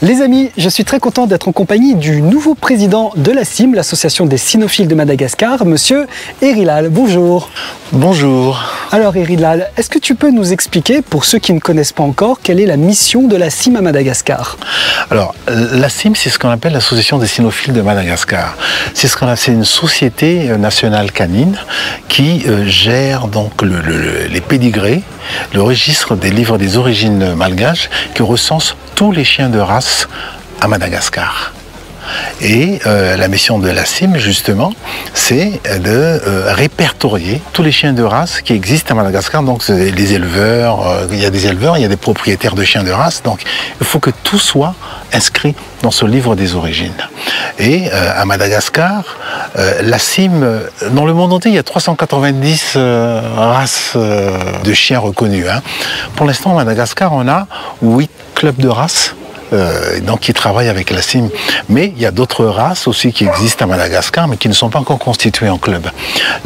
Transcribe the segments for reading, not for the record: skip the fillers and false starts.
Les amis, je suis très content d'être en compagnie du nouveau président de la CIM, l'association des cynophiles de Madagascar, monsieur Erilal. Bonjour. Bonjour. Alors Erilal, est-ce que tu peux nous expliquer, pour ceux qui ne connaissent pas encore, quelle est la mission de la CIM à Madagascar? Alors, la CIM, c'est ce qu'on appelle l'association des cynophiles de Madagascar. C'est une société nationale canine qui gère donc les pédigrés, le registre des livres des origines malgaches, qui recense tous les chiens de race à Madagascar. Et la mission de la CIM, justement, c'est de répertorier tous les chiens de race qui existent à Madagascar. Donc, les éleveurs, il y a des éleveurs, il y a des propriétaires de chiens de race. Donc, il faut que tout soit inscrit dans ce livre des origines. Et à Madagascar, la CIM, dans le monde entier, il y a 390 races de chiens reconnues. Pour l'instant, à Madagascar, on a 8 clubs de races. Donc qui travaillent avec la CIM. Mais il y a d'autres races aussi qui existent à Madagascar, mais qui ne sont pas encore constituées en club.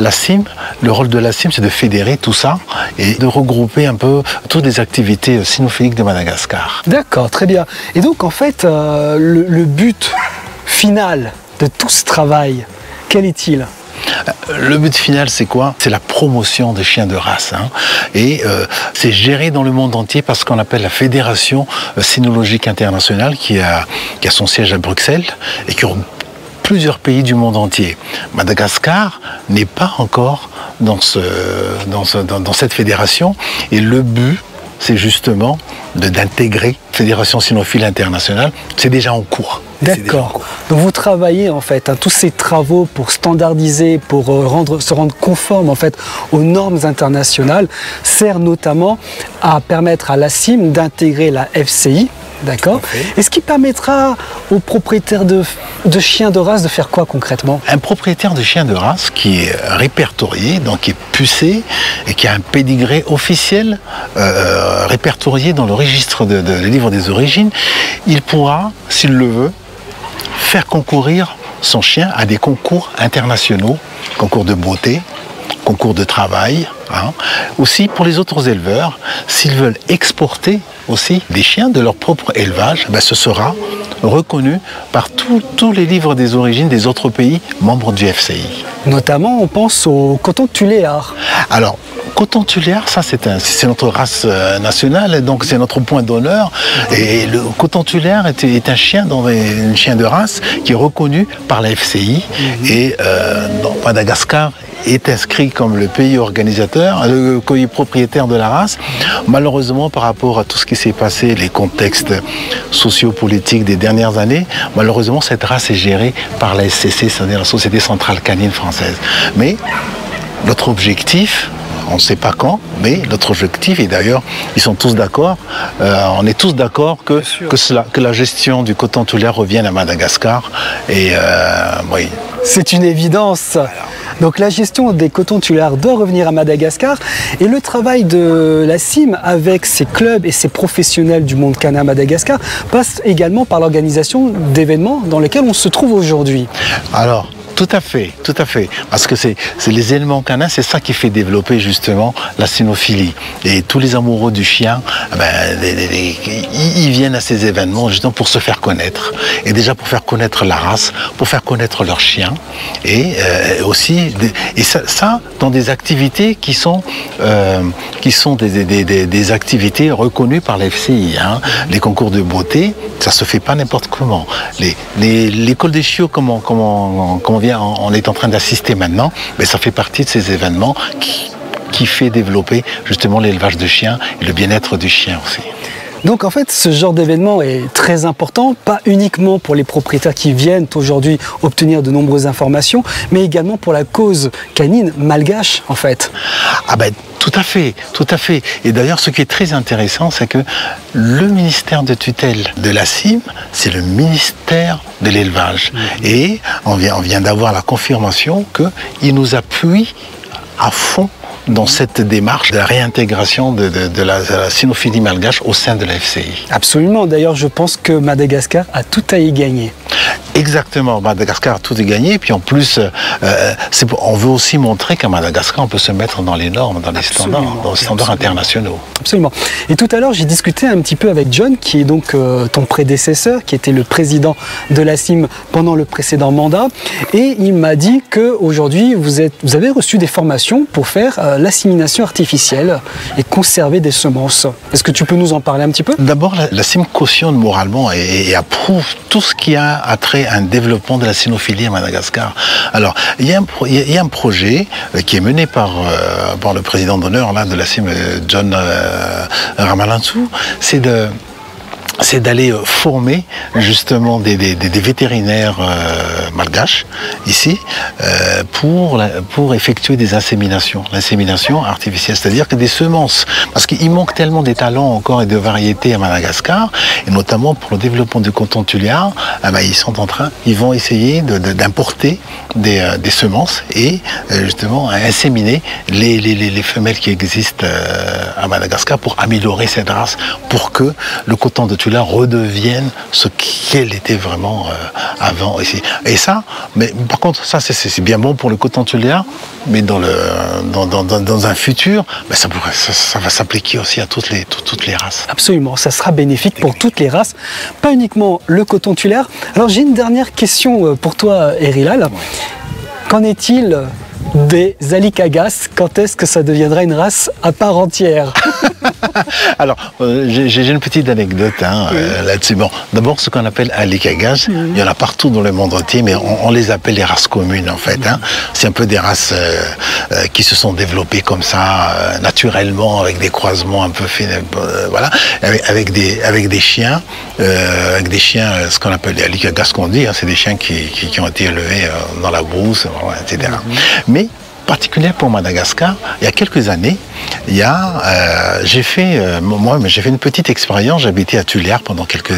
La CIM, le rôle de la CIM, c'est de fédérer tout ça et de regrouper un peu toutes les activités cynophiliques de Madagascar. D'accord, très bien. Et donc en fait, le but final de tout ce travail, quel est-il ? Le but final, c'est quoi? C'est la promotion des chiens de race. Et c'est géré dans le monde entier par ce qu'on appelle la Fédération cynologique internationale qui a son siège à Bruxelles et qui regroupe plusieurs pays du monde entier. Madagascar n'est pas encore dans cette fédération et le but, c'est justement d'intégrer la Fédération cynophile internationale. C'est déjà en cours. D'accord. Donc vous travaillez en fait tous ces travaux pour standardiser, pour se rendre conforme en fait aux normes internationales, sert notamment à permettre à la CIM d'intégrer la FCI. D'accord. Et ce qui permettra aux propriétaires de chiens de race de faire quoi concrètement? Un propriétaire de chien de race qui est répertorié, donc qui est pucé et qui a un pédigré officiel répertorié dans le registre des livres des origines, il pourra, s'il le veut, faire concourir son chien à des concours internationaux, concours de beauté, concours de travail. Aussi pour les autres éleveurs, s'ils veulent exporter aussi des chiens de leur propre élevage, ce sera reconnu par tous les livres des origines des autres pays membres du FCI. Notamment, on pense au coton tuléar. Alors, coton tuléar, ça c'est notre race nationale, donc c'est notre point d'honneur. Et le coton tuléar est un chien de race qui est reconnu par la FCI. Et Madagascar est inscrit comme le pays organisateur, le pays propriétaire de la race. Malheureusement, par rapport à tout ce qui s'est passé, les contextes sociopolitiques des dernières années, malheureusement, cette race est gérée par la SCC, c'est-à-dire la Société Centrale Canine Française. Mais notre objectif, on ne sait pas quand, mais notre objectif, et d'ailleurs, ils sont tous d'accord, on est tous d'accord que la gestion du coton tuléar revienne à Madagascar. Et oui. C'est une évidence. Voilà. Donc la gestion des cotons tuléars doit revenir à Madagascar et le travail de la CIM avec ses clubs et ses professionnels du monde canin à Madagascar passe également par l'organisation d'événements dans lesquels on se trouve aujourd'hui. Alors, tout à fait. Parce que c'est les éléments canins, c'est ça qui fait développer justement la cynophilie. Et tous les amoureux du chien, ils viennent à ces événements justement pour se faire connaître. Et déjà pour faire connaître la race, pour faire connaître leur chien. Et aussi, ça dans des activités qui sont des activités reconnues par la FCI. Les concours de beauté, ça se fait pas n'importe comment. L'école des chiots, comment on est en train d'assister maintenant, mais ça fait partie de ces événements qui fait développer justement l'élevage de chiens et le bien-être du chien aussi. Donc en fait, ce genre d'événement est très important, pas uniquement pour les propriétaires qui viennent aujourd'hui obtenir de nombreuses informations, mais également pour la cause canine malgache en fait. Tout à fait. Et d'ailleurs, ce qui est très intéressant, c'est que le ministère de tutelle de la CIM, c'est le ministère de l'élevage. Et on vient d'avoir la confirmation qu'il nous appuie à fond dans cette démarche de la réintégration de la cynophilie malgache au sein de la FCI. Absolument. D'ailleurs, je pense que Madagascar a tout à y gagner. Exactement, Madagascar, tout est gagné. Puis en plus, on veut aussi montrer qu'à Madagascar, on peut se mettre dans les normes, dans les standards internationaux. Absolument. Et tout à l'heure, j'ai discuté un petit peu avec John, qui est donc ton prédécesseur, qui était le président de la CIM pendant le précédent mandat. Et il m'a dit qu'aujourd'hui, vous avez reçu des formations pour faire l'assimilation artificielle et conserver des semences. Est-ce que tu peux nous en parler un petit peu? D'abord, la CIM cautionne moralement et approuve tout ce qui a trait à un développement de la cynophilie à Madagascar. Alors, il y a un projet qui est mené par le président d'honneur de la CIM, John Ramalansu, c'est d'aller former justement des vétérinaires malgaches ici pour effectuer des inséminations, l'insémination artificielle, c'est-à-dire que des semences, parce qu'il manque tellement des talents encore et de variétés à Madagascar, et notamment pour le développement du coton tuléar, ils vont essayer d'importer des semences et justement inséminer les femelles qui existent à Madagascar pour améliorer cette race, pour que le coton de tuléar redevienne ce qu'elle était vraiment avant ici. Et ça, mais par contre, ça c'est bien bon pour le coton tuléar, mais dans un futur, ça va s'appliquer aussi à toutes les races. Absolument, ça sera bénéfique pour toutes les races, pas uniquement le coton tuléar. Alors j'ai une dernière question pour toi, Erilal. Qu'en est-il des Alikagas? Quand est-ce que ça deviendra une race à part entière? Alors, j'ai une petite anecdote là-dessus. Bon, d'abord, ce qu'on appelle Alikagas, il y en a partout dans le monde entier, mais on les appelle les races communes, en fait. C'est un peu des races qui se sont développées comme ça, naturellement, avec des croisements un peu fins, voilà, avec des chiens, ce qu'on appelle les Alikagas, qu'on dit, c'est des chiens qui ont été élevés dans la brousse, voilà, etc. Mais particulier pour Madagascar, il y a quelques années, j'ai fait une petite expérience. J'habitais à Tuléar pendant quelques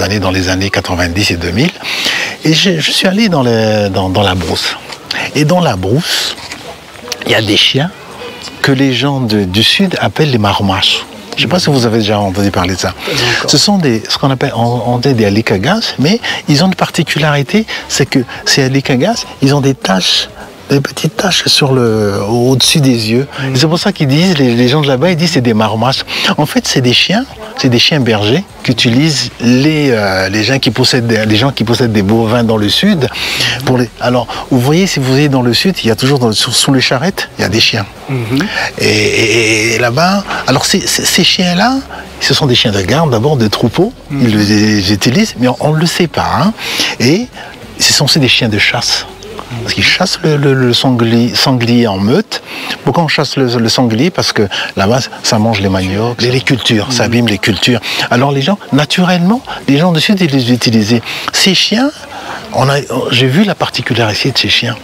années, dans les années 90 et 2000, et je suis allé dans la brousse. Et dans la brousse, il y a des chiens que les gens du sud appellent les marmaches. Je ne sais pas si vous avez déjà entendu parler de ça. Ce sont ce qu'on appelle des Alikagas, mais ils ont une particularité, c'est que ces Alikagas, ils ont des petites taches au-dessus des yeux. Et c'est pour ça qu'ils disent, les gens de là-bas, ils disent c'est des marmaches. En fait, c'est des chiens bergers qu'utilisent les gens qui possèdent des bovins dans le sud. Alors, vous voyez, si vous allez dans le sud, il y a toujours sous les charrettes, il y a des chiens. Et là-bas, alors ces chiens-là, ce sont des chiens de garde, d'abord de troupeau, ils les utilisent, mais on ne le sait pas. Et ce sont aussi des chiens de chasse. Parce qu'ils chassent le sanglier en meute. Pourquoi on chasse le sanglier? Parce que là-bas, ça mange les maniocs, les cultures, ça abîme les cultures. Alors les gens, naturellement, les gens du sud, ils les utilisaient. Ces chiens, j'ai vu la particularité de ces chiens.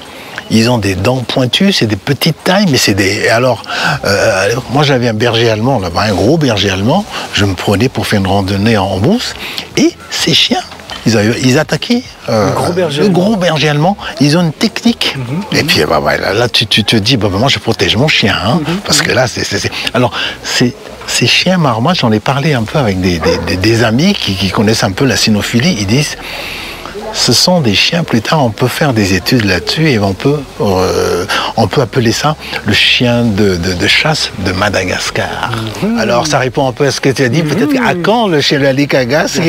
Ils ont des dents pointues, c'est des petites tailles, mais c'est des... Alors, moi j'avais un berger allemand là-bas, un gros berger allemand. Je me prenais pour faire une randonnée en brousse. Et ces chiens, ils attaquaient le gros berger allemand. Ils ont une technique. Et puis là, tu te dis, moi je protège mon chien. Parce que là, Alors, ces chiens marmottes, j'en ai parlé un peu avec des amis qui connaissent un peu la cynophilie. Ils disent, ce sont des chiens, plus tard on peut faire des études là-dessus et on peut appeler ça le chien de chasse de Madagascar. Alors ça répond un peu à ce que tu as dit, peut-être à quand le chien de Alikagas?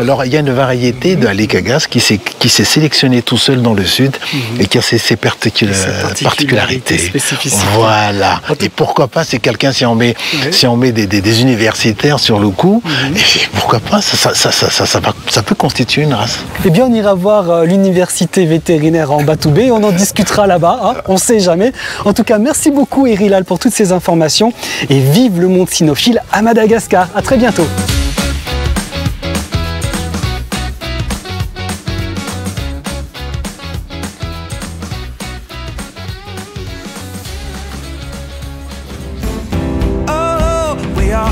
Alors il y a une variété de Alikagas qui s'est sélectionné tout seul dans le sud et qui a ses particularités. Voilà. Et pourquoi pas, c'est quelqu'un, si on met des universitaires sur le coup, et pourquoi pas, ça peut constituer une race. Eh bien, on ira voir l'université vétérinaire en Batoubé, on en discutera là-bas, on ne sait jamais. En tout cas, merci beaucoup Erilal pour toutes ces informations et vive le monde cynophile à Madagascar. À très bientôt. Oh, we are